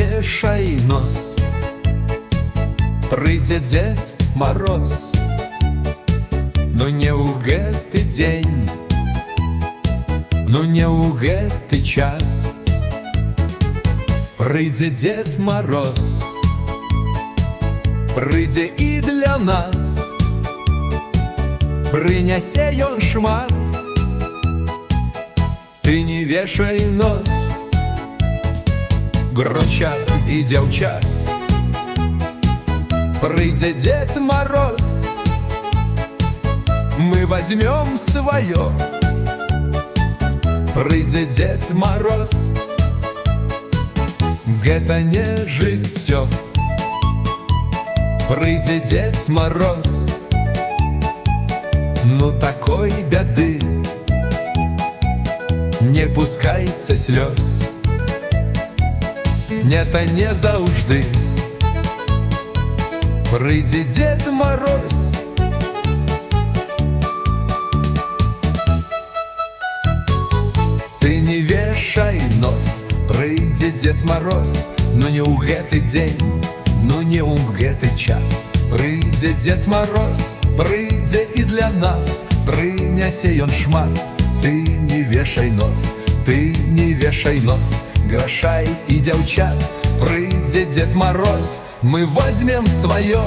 вешай нос. Прыйдзе Дед Мороз, но не ў гэты дзень, ну не ў гэты час. Прыйдзе Дед Мороз, прыйдзе і для нас, прынясе ён шмат. Ты не вешай нос, грочат і дзяўчат. Прыйдзе Дед Мороз, мы возьмем свое. Прыйдзе Дед Мороз, гэта не жыццё. Прыйдзе Дед Мороз, ну такой бяды не пускайце слёз. Не-то не заўжды. Прыйдзе Дед Мороз, ты не вешай нос. Прыйдзе Дед Мороз, но не ў гэты дзень, ну не ў гэты час. Прыйдзе Дед Мороз, прыйдзе і для нас, прынясе ён шмат. Ты не вешай нос, ты не вешай нос, грашай і дзяўчат. Прыйдзе Дед Мороз, мы возьмем свое.